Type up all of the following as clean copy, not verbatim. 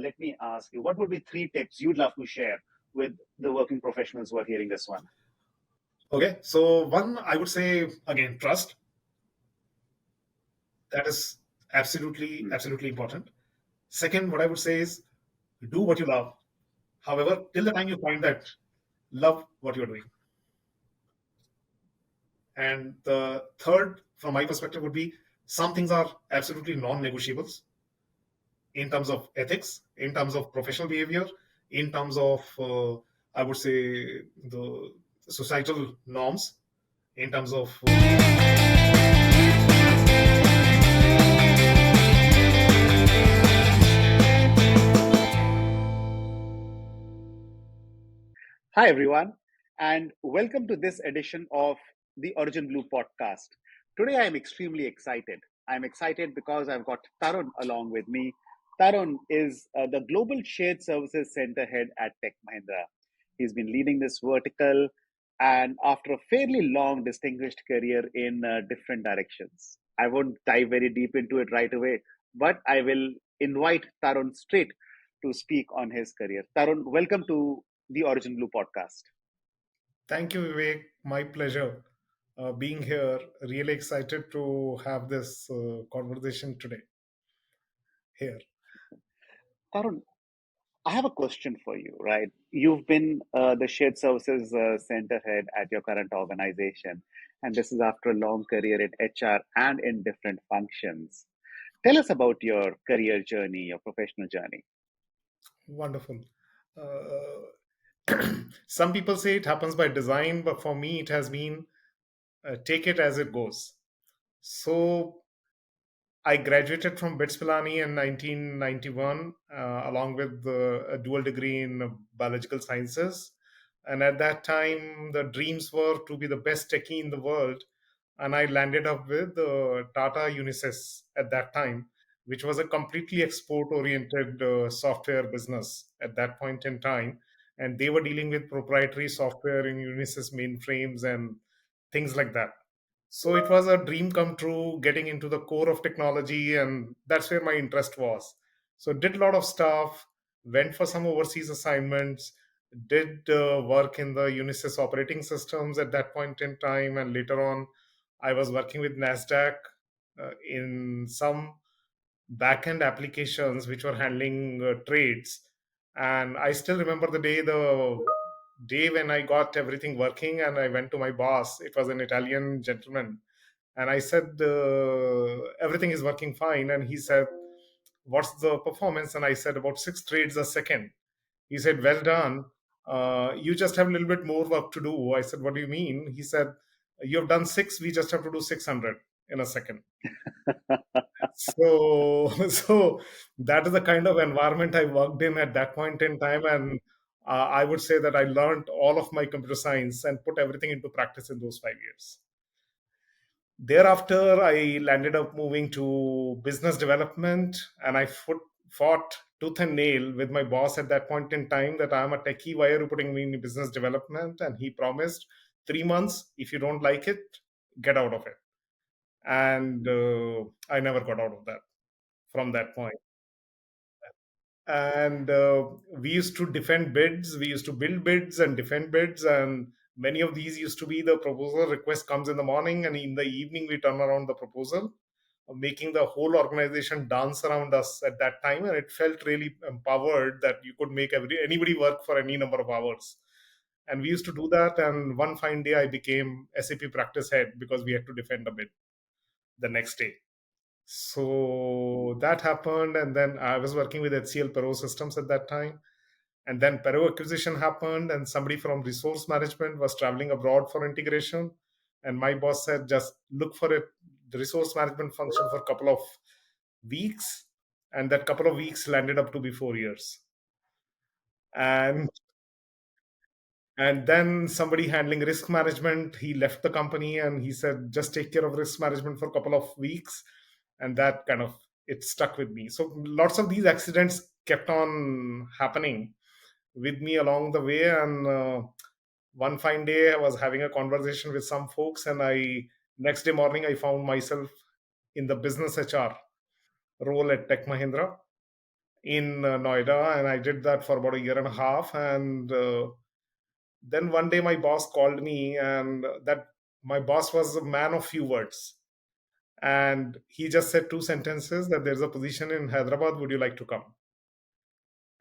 let me ask you, what would be three tips you'd love to share with the working professionals who are hearing this one? Okay, so one, I would say again, trust. That is absolutely important. Second, what I would say is do what you love. However, till the time you find that love what you're doing. And the third, from my perspective, would be some things are absolutely non-negotiables in terms of ethics, in terms of professional behavior, in terms of, I would say, the societal norms, in terms of. Hi, everyone, and welcome to this edition of the OriginBluy Podcast. Today, I am extremely excited. I'm excited because I've got Tarun along with me. Tarun is the Global Shared Services Center head at Tech Mahindra. He's been leading this vertical, and after a fairly long, distinguished career in different directions. I won't dive very deep into it right away, but I will invite Tarun straight to speak on his career. Tarun, welcome to the OriginBluy Podcast. Thank you, Vivek. My pleasure being here. Really excited to have this conversation today here. Tarun, I have a question for you, right? You've been the shared services center head at your current organization, and this is after a long career in HR and in different functions. Tell us about your career journey, your professional journey. Wonderful. Some people say it happens by design, but for me, it has been take it as it goes. So I graduated from BITS Pilani in 1991, along with a dual degree in biological sciences. And at that time, the dreams were to be the best techie in the world. And I landed up with Tata Unisys at that time, which was a completely export-oriented software business at that point in time. And they were dealing with proprietary software in Unisys mainframes and things like that. So it was a dream come true getting into the core of technology, and that's where my interest was. So did a lot of stuff, went for some overseas assignments, did work in the Unisys operating systems at that point in time, and later on, I was working with Nasdaq in some back-end applications which were handling trades. And I still remember the day when I got everything working and I went to my boss. It was an Italian gentleman. And I said, everything is working fine. And he said, what's the performance? And I said, about 6 trades a second. He said, well done. You just have a little bit more work to do. I said, what do you mean? He said, you have done six. We just have to do 600 in a second. So, so that is the kind of environment I worked in at that point in time. And I would say that I learned all of my computer science and put everything into practice in those 5 years. Thereafter, I landed up moving to business development, and I fought tooth and nail with my boss at that point in time that I'm a techie. Why are you putting me in business development? And he promised 3 months. If you don't like it, get out of it. And I never got out of that from that point. And we used to defend bids. We used to build bids and defend bids, and many of these used to be the proposal request comes in the morning, and in the evening we turn around the proposal, making the whole organization dance around us at that time. And it felt really empowered that you could make anybody work for any number of hours. And we used to do that. And one fine day I became SAP practice head because we had to defend a bid the next day. So that happened, and then I was working with HCL Perot Systems at that time. And then Perot acquisition happened, and somebody from resource management was traveling abroad for integration. And my boss said, just look for it, the resource management function for a couple of weeks. And that couple of weeks landed up to be 4 years. And then somebody handling risk management, he left the company and he said, just take care of risk management for a couple of weeks. And that kind of, it stuck with me. So lots of these accidents kept on happening with me along the way. And one fine day I was having a conversation with some folks, and next day morning I found myself in the business HR role at Tech Mahindra. in Noida, and I did that for about a year and a half. And then one day my boss called me, and that my boss was a man of few words, and he just said two sentences that there's a position in Hyderabad. Would you like to come?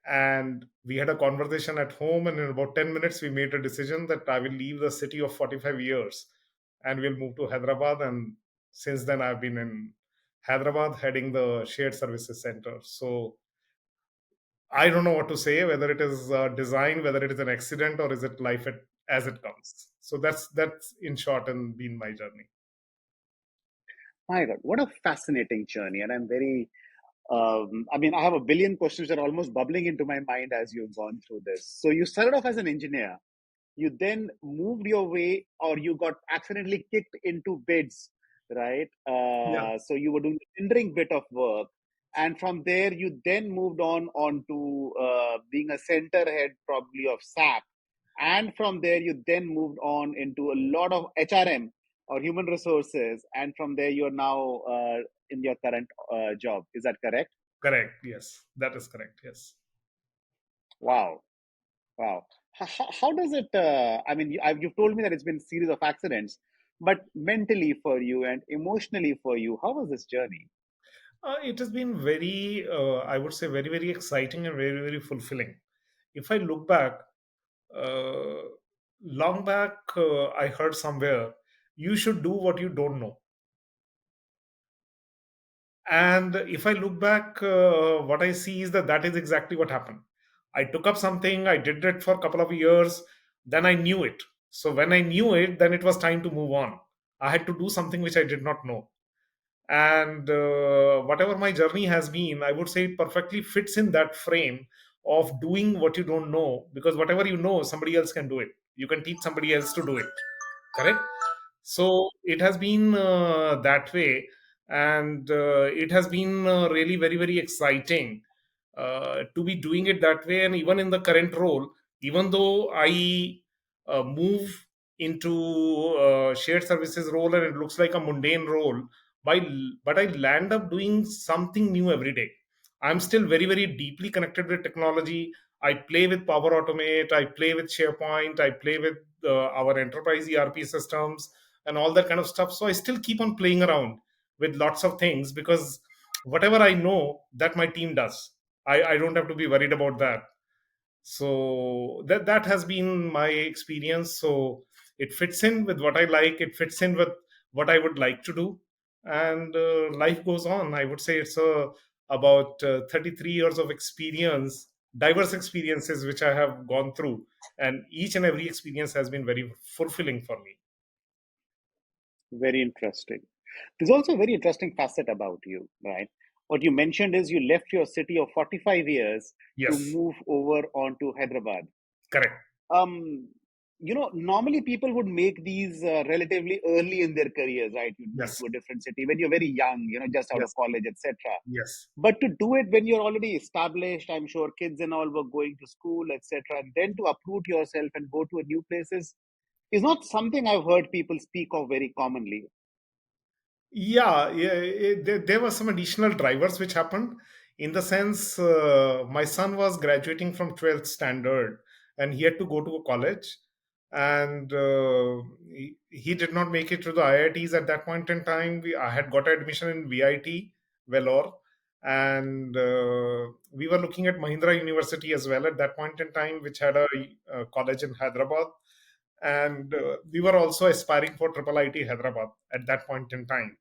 And we had a conversation at home, and in about 10 minutes we made a decision that I will leave the city of 45 years and we'll move to Hyderabad. And since then I've been in Hyderabad heading the shared services center. So I don't know what to say, whether it is design, whether it is an accident, or is it life as it comes. So that's in short and been my journey. My God, what a fascinating journey. And I'm very, I mean, I have a billion questions that are almost bubbling into my mind as you've gone through this. So you started off as an engineer. You then moved your way, or you got accidentally kicked into bids, right? Yeah, So you were doing the tendering bit of work. And from there, you then moved on to being a center head, probably of SAP. And from there, you then moved on into a lot of HRM or human resources. And from there, you're now in your current job. Is that correct? correct. Yes, that is correct. Yes. Wow. Wow. How does it, I mean, you've told me that it's been a series of accidents, but mentally for you and emotionally for you, how was this journey? It has been very, I would say, very, very exciting and very, very fulfilling. If I look back, uh, long back, I heard somewhere, you should do what you don't know. And if I look back, what I see is that that is exactly what happened. I took up something, I did it for a couple of years, then I knew it. So when I knew it, then it was time to move on. I had to do something which I did not know. And whatever my journey has been, I would say it perfectly fits in that frame of doing what you don't know, because whatever you know, somebody else can do it. You can teach somebody else to do it. Correct. So it has been that way, and it has been really very, very exciting to be doing it that way. And even in the current role, even though I move into shared services role and it looks like a mundane role, by, but I land up doing something new every day. I'm still very, very deeply connected with technology. I play with Power Automate, I play with SharePoint, I play with our enterprise ERP systems and all that kind of stuff. So I still keep on playing around with lots of things, because whatever I know, that my team does. I don't have to be worried about that. So that has been my experience. So it fits in with what I like, it fits in with what I would like to do, and life goes on. I would say it's about 33 years of experience, diverse experiences which I have gone through, and each and every experience has been very fulfilling for me. Very interesting. There's also a very interesting facet about you, right? What you mentioned is you left your city of 45 years to Yes, move over onto Hyderabad. correct. Um, Normally people would make these relatively early in their careers, right? You'd move Yes, to a different city when you're very young, just out of yes, college, etc. yes. But to do it when you're already established, I'm sure kids and all were going to school, etc., and then to uproot yourself and go to a new places is not something I've heard people speak of very commonly. Yeah, yeah. There were some additional drivers which happened, in the sense my son was graduating from 12th standard and he had to go to a college, and he did not make it to the IITs at that point in time. I had got admission in VIT, Vellore, and we were looking at Mahindra University as well at that point in time, which had a college in Hyderabad, and we were also aspiring for Triple IT Hyderabad at that point in time.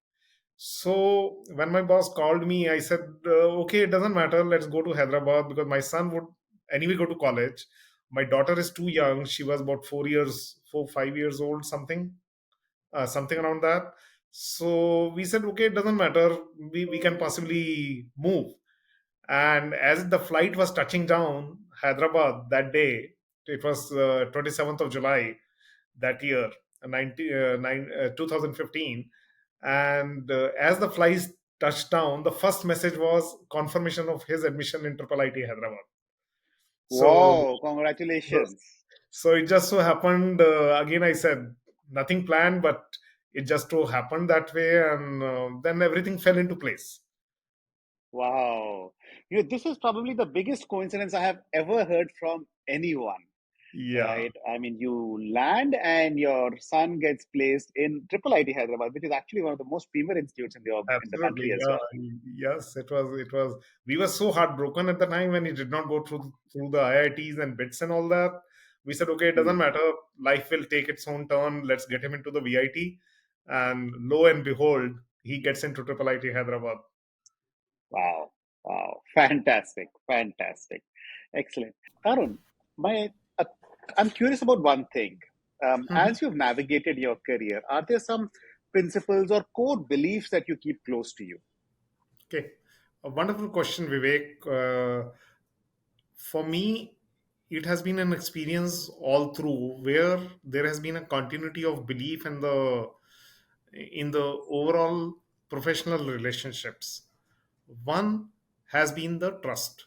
So when my boss called me, I said, okay, it doesn't matter. Let's go to Hyderabad, because my son would anyway go to college. My daughter is too young. She was about 4 years, 5 years old, something around that. So we said, okay, it doesn't matter. We can possibly move. And as the flight was touching down Hyderabad that day, it was 27th of July that year, 2015. And as the flies touched down, the first message was confirmation of his admission in Triple IT Hyderabad. So, Wow, congratulations. so it just so happened. Again, I said nothing planned, but it just so happened that way, and then everything fell into place. Wow. This is probably the biggest coincidence I have ever heard from anyone, Yeah, right? I mean, you land and your son gets placed in Triple IT Hyderabad, which is actually one of the most premier institutes in the country absolutely. as Yeah, well. yes, it was. It was. We were so heartbroken at the time when he did not go through the IITs and bits and all that. We said, okay, it doesn't Hmm. matter. Life will take its own turn. Let's get him into the VIT. And lo and behold, he gets into Triple IT Hyderabad. Wow, wow, fantastic, fantastic, excellent. Tarun, my, uh, I'm curious about one thing. As you've navigated your career, are there some principles or core beliefs that you keep close to you? Okay, a wonderful question, Vivek. For me, it has been an experience all through where there has been a continuity of belief in the overall professional relationships. One has been the trust.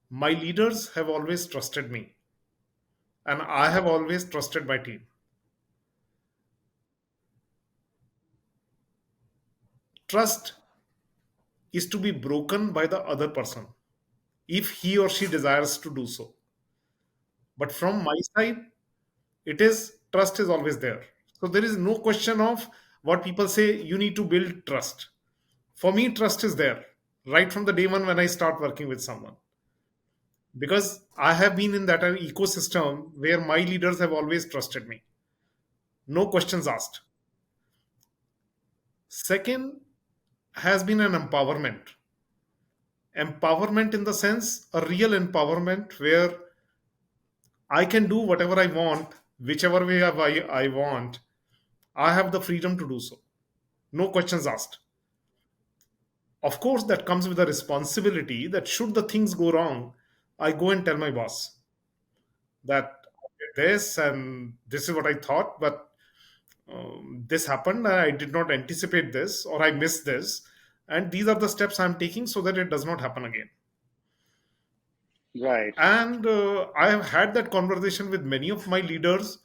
My leaders have always trusted me, and I have always trusted my team. Trust is to be broken by the other person if he or she desires to do so. But from my side, it is trust is always there. So there is no question of what people say you need to build trust. For me, trust is there right from the day one when I start working with someone, because I have been in that ecosystem where my leaders have always trusted me, no questions asked. Second has been an empowerment in the sense a real empowerment where I can do whatever I want, whichever way I want. I have the freedom to do so, no questions asked. Of course, that comes with a responsibility that should the things go wrong, I go and tell my boss that I did this and this is what I thought, but this happened and I did not anticipate this or I missed this. And these are the steps I'm taking so that it does not happen again. Right. And I have had that conversation with many of my leaders.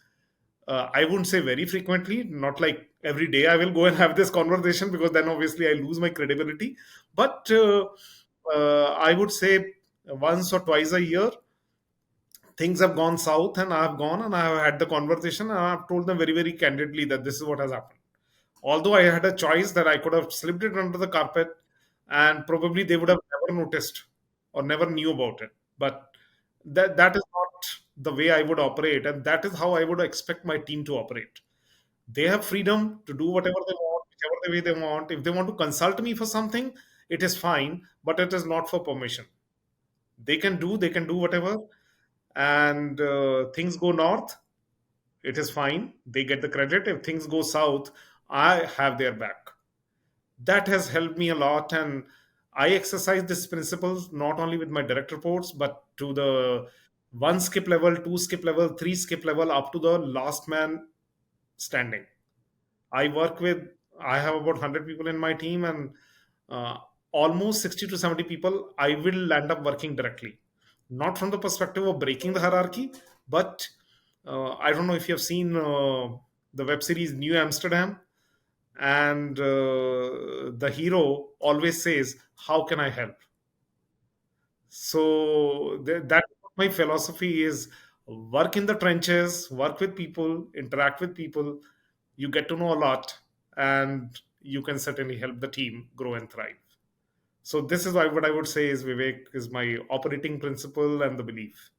I wouldn't say very frequently, not like every day I will go and have this conversation because then obviously I lose my credibility. But I would say once or twice a year, things have gone south and I have gone and I have had the conversation and I have told them very, very candidly that this is what has happened. Although I had a choice that I could have slipped it under the carpet and probably they would have never noticed or never knew about it. But that is not the way I would operate, and that is how I would expect my team to operate. They have freedom to do whatever they want, whichever the way they want. If they want to consult me for something, it is fine, but it is not for permission. They can do whatever, and things go north, it is fine. They get the credit. If things go south, I have their back. That has helped me a lot, and I exercise this principles not only with my direct reports, but to the one skip level, two skip level, three skip level, up to the last man standing. I work with, I have about 100 people in my team, and uh, almost 60 to 70 people I will end up working directly. Not from the perspective of breaking the hierarchy, but I don't know if you have seen the web series New Amsterdam, and the hero always says, how can I help? So that my philosophy is work in the trenches, work with people, interact with people. You get to know a lot, and you can certainly help the team grow and thrive. So this is what I would say is Vivek is my operating principle and the belief.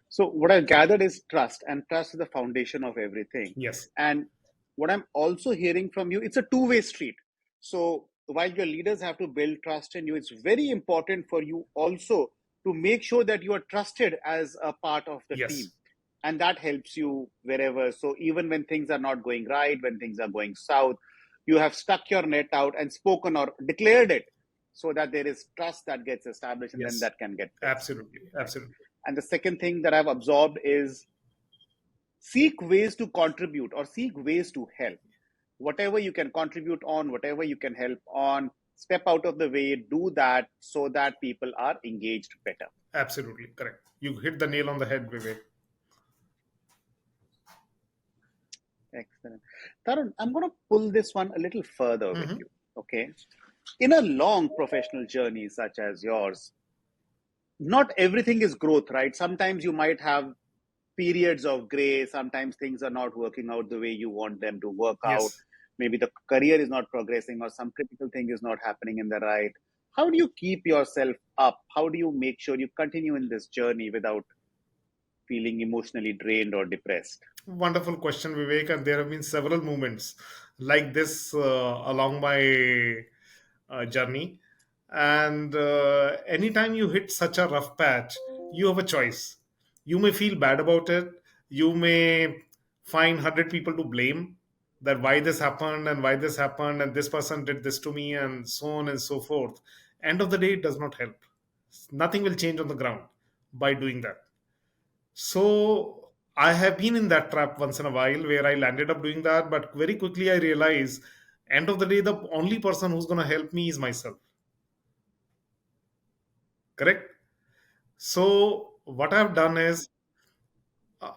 So what I've gathered is trust, and trust is the foundation of everything. Yes, And what I'm also hearing from you, it's a two-way street. So while your leaders have to build trust in you, it's very important for you also to make sure that you are trusted as a part of the team. yes, And that helps you wherever. So even when things are not going right, when things are going south, you have stuck your net out and spoken or declared it so that there is trust that gets established and then yes, that can get built. absolutely, Right. absolutely. And the second thing that I've absorbed is seek ways to contribute or seek ways to help. Whatever you can contribute on, whatever you can help on, step out of the way, do that so that people are engaged better. Absolutely correct. You hit the nail on the head, Vivek. Excellent. Tarun, I'm going to pull this one a little further with Hmm. you. Okay. In a long professional journey such as yours, not everything is growth, right? Sometimes you might have periods of gray. Sometimes things are not working out the way you want them to work out. Yes. Maybe the career is not progressing or some critical thing is not happening in the right. How do you keep yourself up? How do you make sure you continue in this journey without feeling emotionally drained or depressed? Wonderful question, Vivek. And there have been several moments like this along my journey. And anytime you hit such a rough patch, you have a choice. You may feel bad about it. You may find 100 people to blame, that why this happened and why this happened and this person did this to me and so on and so forth. End of the day, it does not help. Nothing will change on the ground by doing that. So I have been in that trap once in a while where I landed up doing that, but very quickly I realized end of the day the only person who's going to help me is myself. Correct? So what I've done is uh,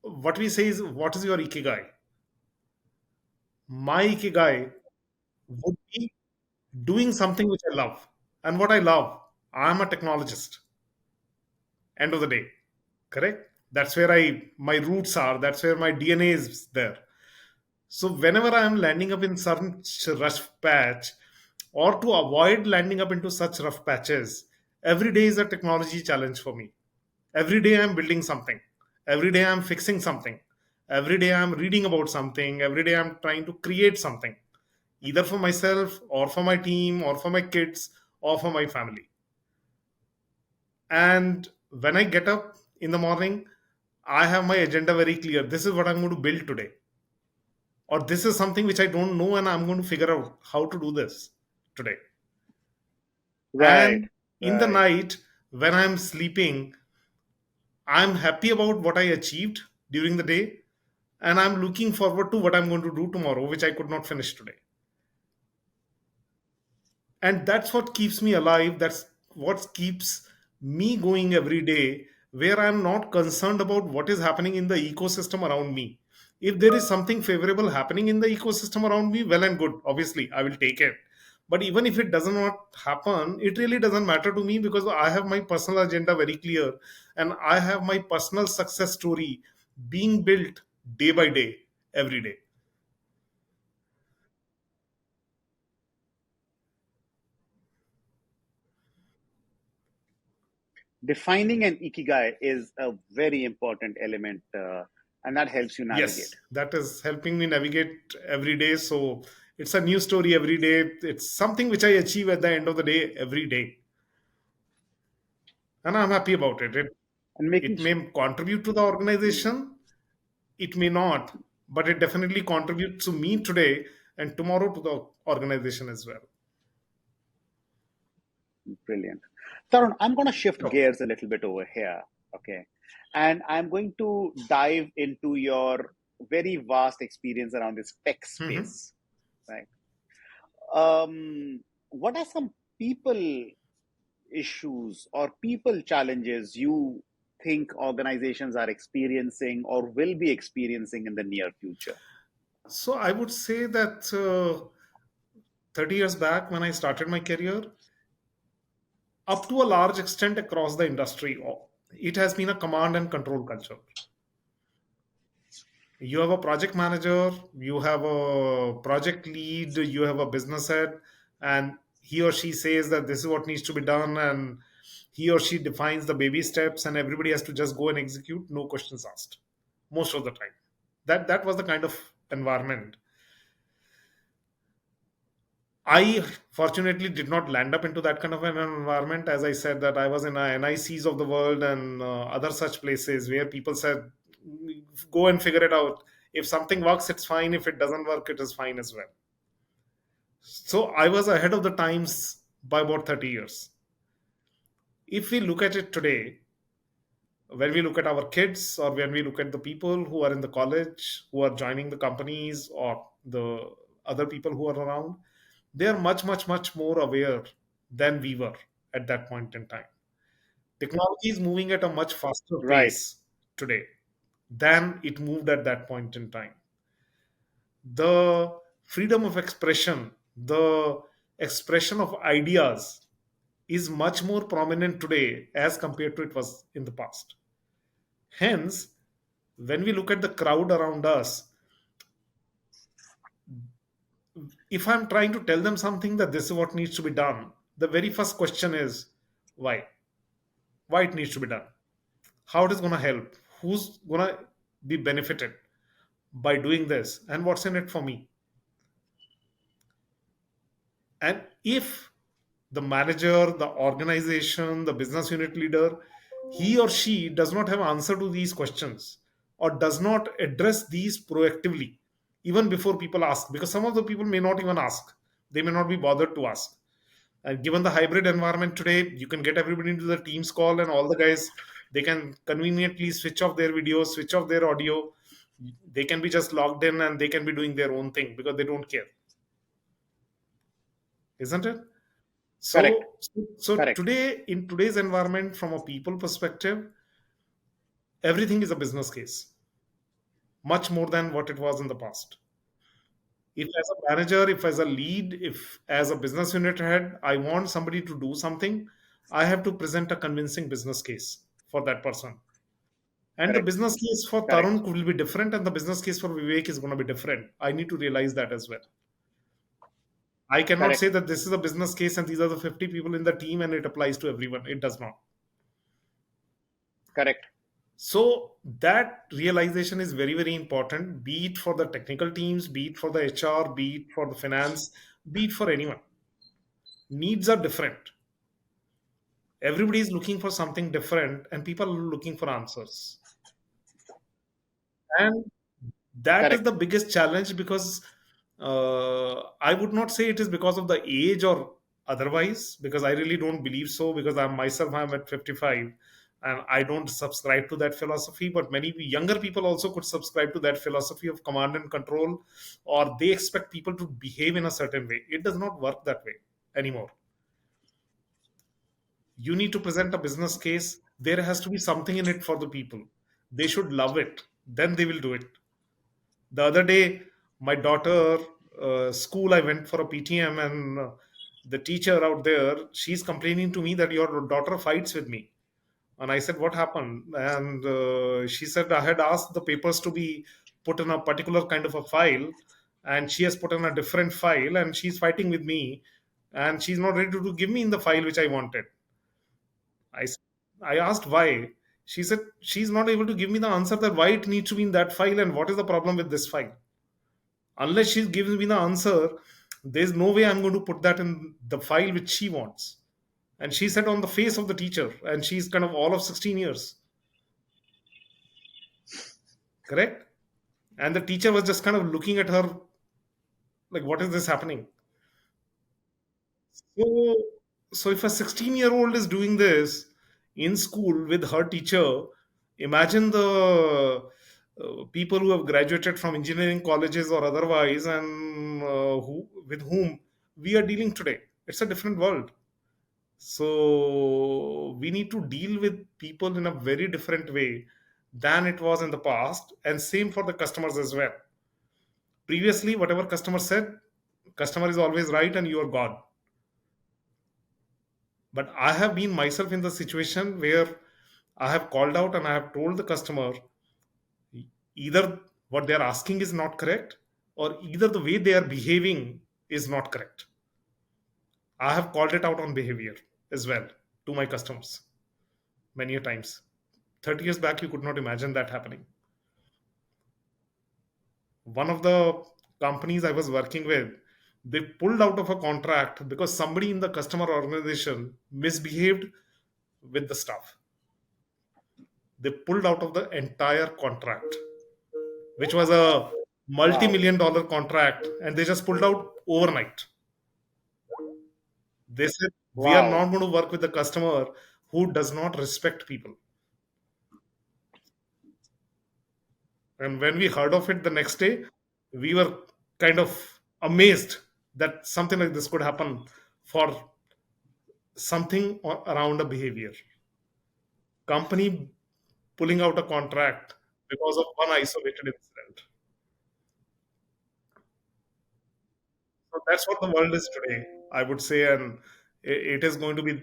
what we say is what is your ikigai? My ikigai would be doing something which I love. And what I love, I'm a technologist. End of the day. Correct? That's where I my roots are. That's where my DNA is there. So whenever I am landing up in such rough patch, or to avoid landing up into such rough patches, every day is a technology challenge for me. Every day I'm building something. Every day I'm fixing something. Every day I'm reading about something. Every day I'm trying to create something, either for myself or for my team or for my kids or for my family. And when I get up in the morning, I have my agenda very clear. This is what I'm going to build today, or this is something which I don't know and I'm going to figure out how to do this today. Right, And in the right. night, when I'm sleeping, I'm happy about what I achieved during the day, and I'm looking forward to what I'm going to do tomorrow, which I could not finish today. And that's what keeps me alive. That's what keeps me going every day, where I'm not concerned about what is happening in the ecosystem around me. If there is something favorable happening in the ecosystem around me, well and good, obviously I will take it. But even if it does not happen, it really doesn't matter to me, because I have my personal agenda very clear, and I have my personal success story being built day by day, every day. Defining an ikigai is a very important element, and that helps you navigate. Yes, that is helping me navigate every day. So it's a new story every day. It's something which I achieve at the end of the day every day. And I'm happy about it. And making It may contribute to the organization, it may not, but it definitely contributes to me today and tomorrow to the organization as well. Brilliant. Tarun, I'm going to shift So, gears a little bit over here. Okay. And I'm going to dive into your very vast experience around this tech mhm. space, right? What are some people issues or people challenges you think organizations are experiencing or will be experiencing in the near future? So I would say that 30 years back when I started my career, up to a large extent across the industry, it has been a command and control culture. You have a project manager, you have a project lead, you have a business head, and he or she says that this is what needs to be done, and he or she defines the baby steps, and everybody has to just go and execute, no questions asked, most of the time. That was the kind of environment. I fortunately did not land up into that kind of an environment. As I said, that I was in NICs of the world and other such places where people said, "Go and figure it out. If something works, it's fine. If it doesn't work, it is fine as well." So I was ahead of the times by about 30 years. If we look at it today, when we look at our kids or when we look at the people who are in the college, who are joining the companies or the other people who are around, they are much, much, much more aware than we were at that point in time. Technology is moving at a much faster Right. pace today than it moved at that point in time. The freedom of expression, the expression of ideas is much more prominent today as compared to it was in the past. Hence, when we look at the crowd around us, if I'm trying to tell them something that this is what needs to be done, the very first question is why? Why it needs to be done? How it is going to help? Who's going to be benefited by doing this? And what's in it for me? And if the manager, the organization, the business unit leader, he or she does not have answer to these questions or does not address these proactively, even before people ask, because some of the people may not even ask, they may not be bothered to ask. And given the hybrid environment today, you can get everybody into the Teams call, and all the guys, they can conveniently switch off their video, switch off their audio. They can be just logged in and they can be doing their own thing because they don't care, isn't it? Correct. So Correct. today, in today's environment, from a people perspective, everything is a business case, much more than what it was in the past. If as a manager, if as a lead, if as a business unit head, I want somebody to do something, I have to present a convincing business case for that person. And the Correct. business case for Correct. Tarun will be different, and the business case for Vivek is going to be different. I need to realize that as well. I cannot say Correct. that this is a business case and these are the 50 people in the team and it applies to everyone. It does not. Correct. So that realization is very, very important, be it for the technical teams, be it for the HR, be it for the finance, be it for anyone. Needs are different. Everybody is looking for something different, and people are looking for answers. And that is the Correct. biggest challenge because I would not say it is because of the age or otherwise, because I really don't believe so. Because I'm at 55 and I don't subscribe to that philosophy. But many younger people also could subscribe to that philosophy of command and control, or they expect people to behave in a certain way. It does not work that way anymore. You need to present a business case. There has to be something in it for the people. They should love it. Then they will do it. The other day, my daughter school, I went for a PTM, and the teacher out there, she's complaining to me that your daughter fights with me. And I said, what happened? And she said, I had asked the papers to be put in a particular kind of a file, and she has put in a different file, and she's fighting with me, and she's not ready to give me in the file which I wanted. I, s- I asked why. She said she's not able to give me the answer that why it needs to be in that file and what is the problem with this file. Unless she gives me the answer, there's no way I'm going to put that in the file which she wants. And she said on the face of the teacher, and she's kind of all of 16 years, correct? And the teacher was just kind of looking at her like, what is this happening? So, so if a 16-year-old is doing this in school with her teacher, imagine the people who have graduated from engineering colleges or otherwise, and who with whom we are dealing today. It's a different world. So we need to deal with people in a very different way than it was in the past, and same for the customers as well. Previously, whatever customer said, customer is always right and you are God. But I have been myself in the situation where I have called out and I have told the customer either what they are asking is not correct, or either the way they are behaving is not correct. I have called it out on behavior as well to my customers many a times. 30 years back, you could not imagine that happening. One of the companies I was working with, they pulled out of a contract because somebody in the customer organization misbehaved with the staff. They pulled out of the entire contract, which was a Wow. multi-million dollar contract, and they just pulled out overnight. They said, we are Wow. not going to work with the customer who does not respect people. And when we heard of it the next day, we were kind of amazed that something like this could happen for something around a behavior. Company pulling out a contract because of one isolated incident. So that's what the world is today. I would say, and it is going to be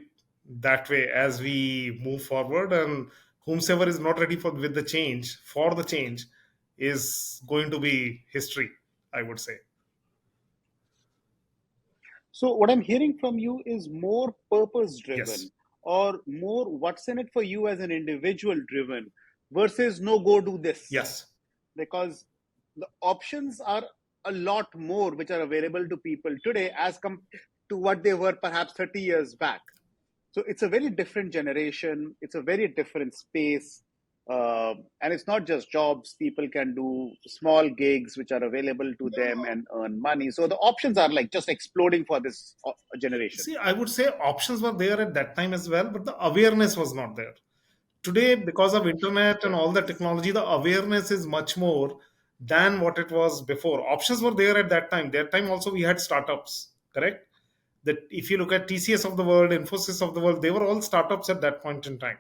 that way as we move forward. And whomsoever is not ready for the change, is going to be history, I would say. So, what I'm hearing from you is more purpose driven Yes, or more what's in it for you as an individual driven versus no, go do this. yes. Because the options are a lot more which are available to people today to what they were perhaps 30 years back. So it's a very different generation, it's a very different space. And it's not just jobs, people can do small gigs which are available to them and earn money. So the options are like just exploding for this generation. See, I would say options were there at that time as well, but the awareness was not there. Today, because of internet and all the Yes, technology, the awareness is much more than what it was before. Options were there at that time. That time also we had startups, correct? That if you look at TCS of the world, Infosys of the world, they were all startups at that point in time.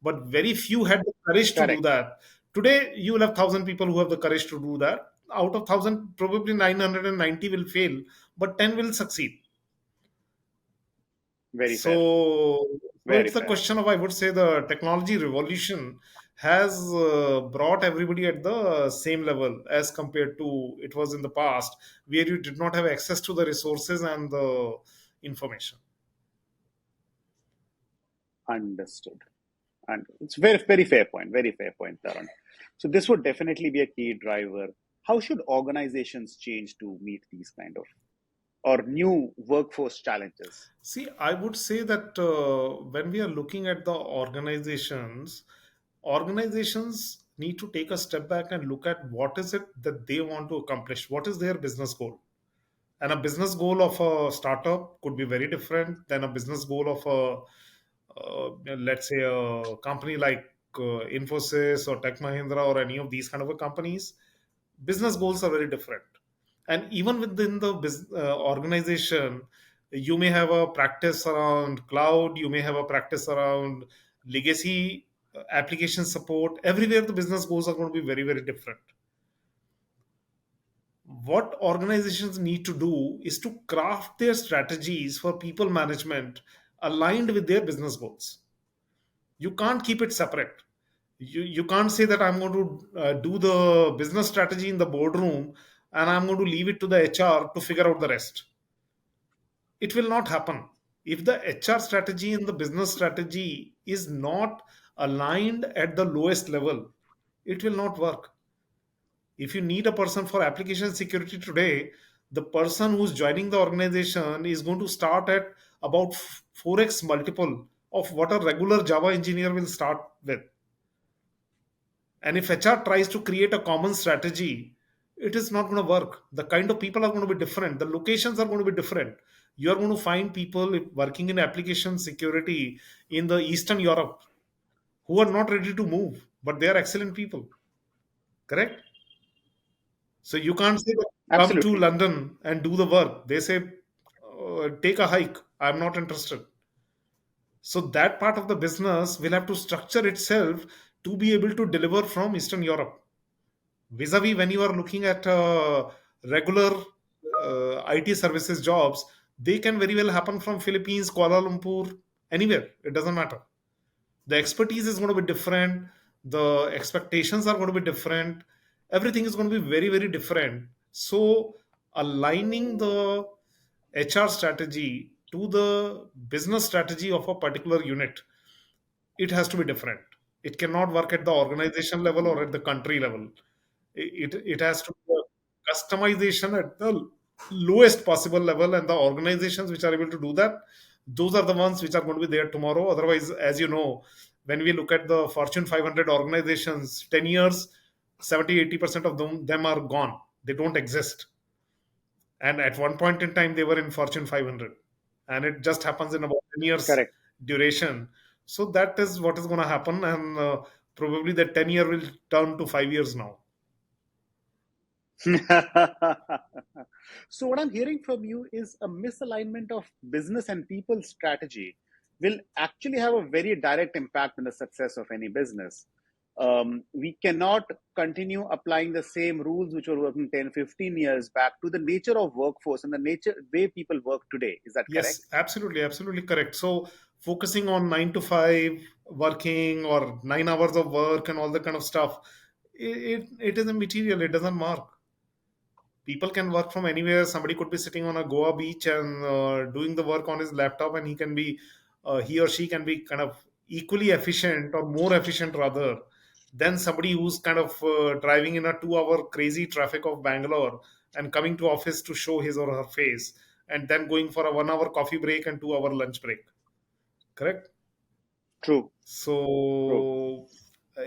But very few had the courage to do correct. that. Today, you will have 1,000 people who have the courage to do that. Out of 1,000, probably 990 will fail, but 10 will succeed. Very fair. So Very it's the fair. question of, I would say, the technology revolution has brought everybody at the same level as compared to it was in the past, where you did not have access to the resources and the information. Understood. And it's very fair point. Very fair point, Taran. So this would definitely be a key driver. How should organizations change to meet these kind of or new workforce challenges? See, I would say that when we are looking at the organizations need to take a step back and look at what is it that they want to accomplish, what is their business goal. And a business goal of a startup could be very different than a business goal of let's say, a company like Infosys or Tech Mahindra or any of these kind of a companies. Business goals are very different. And even within the organization, you may have a practice around cloud, you may have a practice around legacy application support. Everywhere, the business goals are going to be very different. What organizations need to do is to craft their strategies for people management aligned with their business goals. You can't keep it separate. You can't say that I'm going to do the business strategy in the boardroom and I'm going to leave it to the HR to figure out the rest. It will not happen. If the HR strategy and the business strategy is not aligned at the lowest level, it will not work. If you need a person for application security today, the person who's joining the organization is going to start at about 4x multiple of what a regular Java engineer will start with. And if HR tries to create a common strategy, it is not going to work. The kind of people are going to be different. The locations are going to be different. You are going to find people working in application security in the Eastern Europe who are not ready to move, but they are excellent people. Correct? So you can't say, come to Absolutely. London and do the work. They say, take a hike. I'm not interested. So that part of the business will have to structure itself to be able to deliver from Eastern Europe. Vis-a-vis when you are looking at regular IT services jobs, they can very well happen from Philippines, Kuala Lumpur, anywhere. It doesn't matter. The expertise is going to be different. The expectations are going to be different. Everything is going to be very different. So aligning the HR strategy to the business strategy of a particular unit, it has to be different. It cannot work at the organization level or at the country level. It has to be a customization at the lowest possible level, and the organizations which are able to do that, those are the ones which are going to be there tomorrow. Otherwise, as you know, when we look at the Fortune 500 organizations, 10 years, 70-80% of them are gone. They don't exist. And at one point in time, they were in Fortune 500, and it just happens in about 10 years Correct. duration. So that is what is going to happen, and probably the 10-year will turn to 5 years now. So what I'm hearing from you is a misalignment of business and people strategy will actually have a very direct impact on the success of any business. we cannot continue applying the same rules which were working 10, 15 years back to the nature of workforce and the nature way people work today. Is that correct? Yes, absolutely, absolutely correct. So focusing on 9 to 5 working or 9 hours of work and all that kind of stuff, it is immaterial. It doesn't mark. People can work from anywhere. Somebody could be sitting on a Goa beach and doing the work on his laptop, and he or she can be kind of equally efficient or more efficient rather than somebody who's kind of driving in a 2 hour crazy traffic of Bangalore and coming to office to show his or her face, and then going for a 1 hour coffee break and 2 hour lunch break. Correct? True, true. So uh,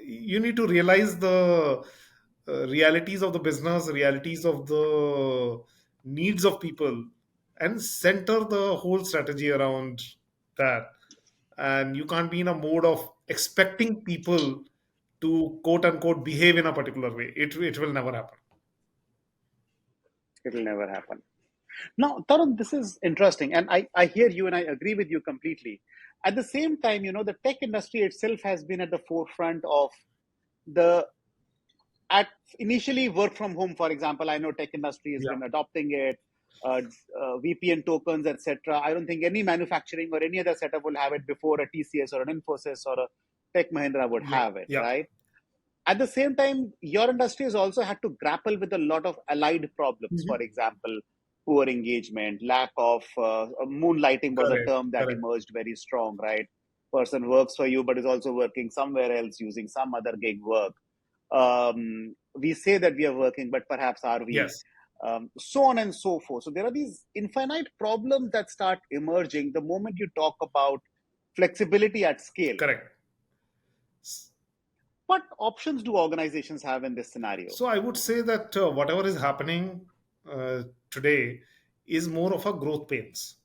you need to realize the realities of the business, realities of the needs of people, and center the whole strategy around that. And you can't be in a mode of expecting people to quote unquote behave in a particular way. It will never happen. It'll never happen. Now, Tarun, this is interesting, and I hear you and I agree with you completely. At the same time, the tech industry itself has been at the forefront of the at initially work from home. For example, I know tech industry has Yeah. been adopting it, uh, VPN tokens, etc. I don't think any manufacturing or any other setup will have it before a TCS or an Infosys or a Tech Mahindra would Yeah. have it, Yeah. right? At the same time, your industry has also had to grapple with a lot of allied problems. For Mhm. example, poor engagement, lack of moonlighting was a Correct. term that Correct. emerged very strong, right? Person works for you, but is also working somewhere else using some other gig work. We say that we are working, but perhaps are we? Yes. So on and so forth. So there are these infinite problems that start emerging the moment you talk about flexibility at scale. Correct. What options do organizations have in this scenario? So I would say that whatever is happening today is more of a growth pains.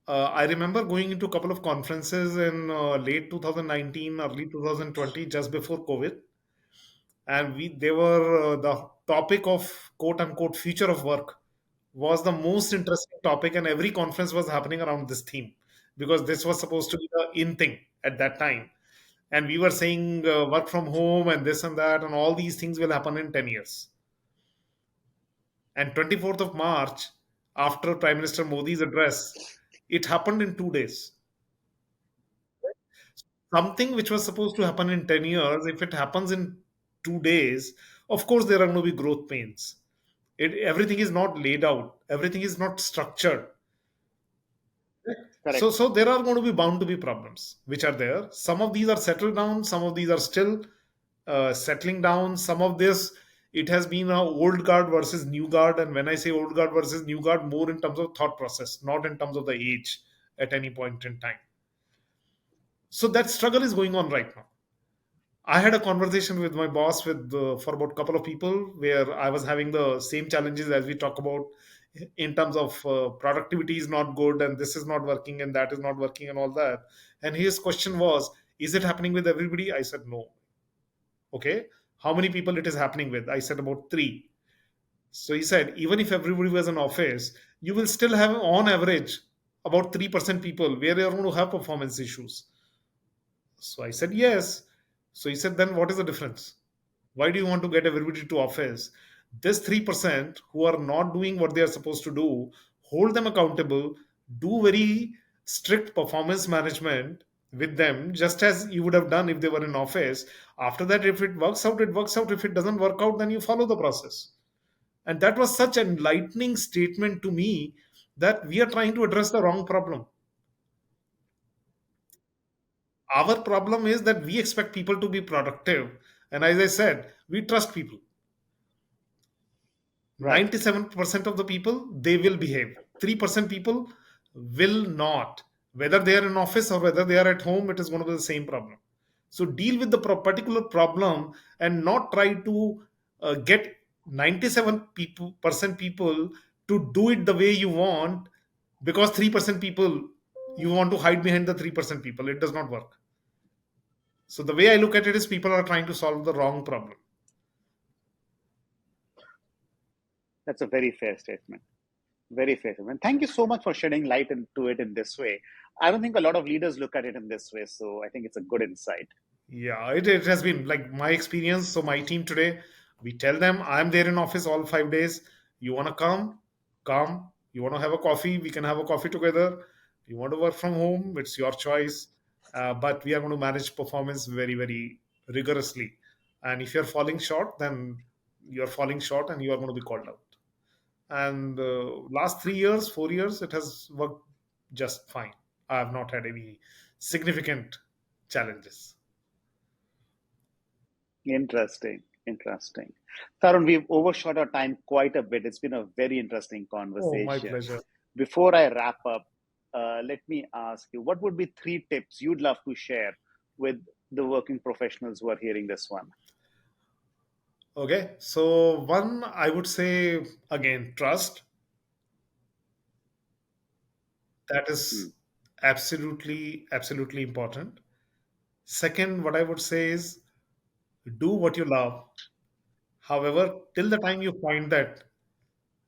I remember going into a couple of conferences in late 2019, early 2020, just before COVID, and we they were the topic of quote unquote future of work was the most interesting topic, and every conference was happening around this theme because this was supposed to be the in thing at that time. And we were saying work from home and this and that, and all these things will happen in 10 years. And 24th of March, after Prime Minister Modi's address, it happened in 2 days. Something which was supposed to happen in 10 years, if it happens in 2 days, of course, there are going to be growth pains. Everything is not laid out, everything is not structured. So, Correct. so there are going to be bound to be problems which are there. Some of these are settled down, some of these are still settling down. Some of this, it has been a old guard versus new guard. And when I say old guard versus new guard, more in terms of thought process, not in terms of the age at any point in time. So that struggle is going on right now. I had a conversation with my boss with for about a couple of people where I was having the same challenges as we talk about in terms of productivity is not good and this is not working and that is not working and all that. And his question was, "Is it happening with everybody?" I said, "No." Okay, how many people it is happening with? I said about three. So he said, even if everybody was in office, you will still have on average about 3% people where you're going to have performance issues. So I said, yes. So he said, then what is the difference? Why do you want to get everybody to office? This 3% who are not doing what they are supposed to do, hold them accountable, do very strict performance management with them, just as you would have done if they were in office. After that, if it works out, it works out. If it doesn't work out, then you follow the process. And that was such an enlightening statement to me that we are trying to address the wrong problem. Our problem is that we expect people to be productive. And as I said, we trust people. Right. 97% of the people, they will behave. 3% people will not. Whether they are in office or whether they are at home, it is going to be the same problem. So deal with the particular problem and not try to get 97% people to do it the way you want, because 3% people, you want to hide behind the 3% people. It does not work. So the way I look at it is people are trying to solve the wrong problem. That's a very fair statement. Very fair statement. Thank you so much for shedding light into it in this way. I don't think a lot of leaders look at it in this way, so I think it's a good insight. Yeah, it has been like my experience. So my team today, we tell them I'm there in office all 5 days. You want to come? Come. You want to have a coffee? We can have a coffee together. You want to work from home? It's your choice. But we are going to manage performance very, very rigorously. And if you're falling short, then you're falling short and you are going to be called out. And last 3 years, 4 years, it has worked just fine. I have not had any significant challenges. Interesting. Interesting. Tarun, we've overshot our time quite a bit. It's been a very interesting Oh, my conversation. pleasure. Before I wrap up, let me ask you, what would be three tips you'd love to share with the working professionals who are hearing this one? Okay, so one, I would say again, trust. That Hmm, is absolutely, absolutely important. Second, what I would say is do what you love. However, till the time you find that,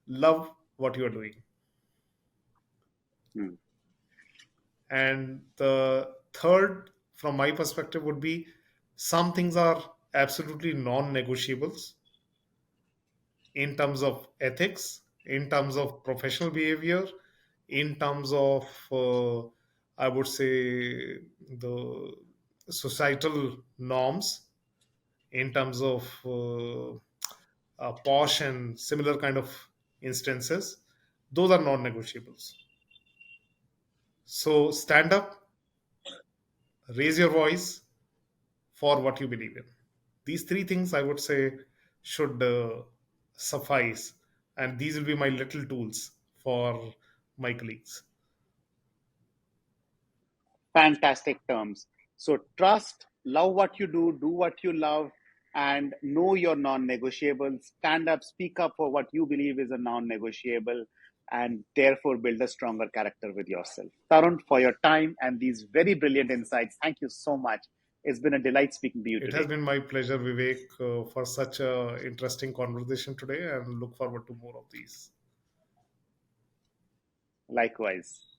love what you are doing. hmm, And the third, from my perspective, would be some things are absolutely non negotiables in terms of ethics, in terms of professional behavior, in terms of, I would say, the societal norms, in terms of posh and similar kind of instances. Those are non negotiables. So stand up, raise your voice for what you believe in. These three things I would say should suffice, and these will be my little tools for my colleagues. fantastic terms. So trust, love what you do what you love, and know your non-negotiables. Stand up, speak up for what you believe is a non-negotiable, and therefore build a stronger character with yourself. Tarun, for your time and these very brilliant insights, thank you so much. It's been a delight speaking to you It has today. been my pleasure, Vivek, for such a interesting conversation today, and look forward to more of these. Likewise.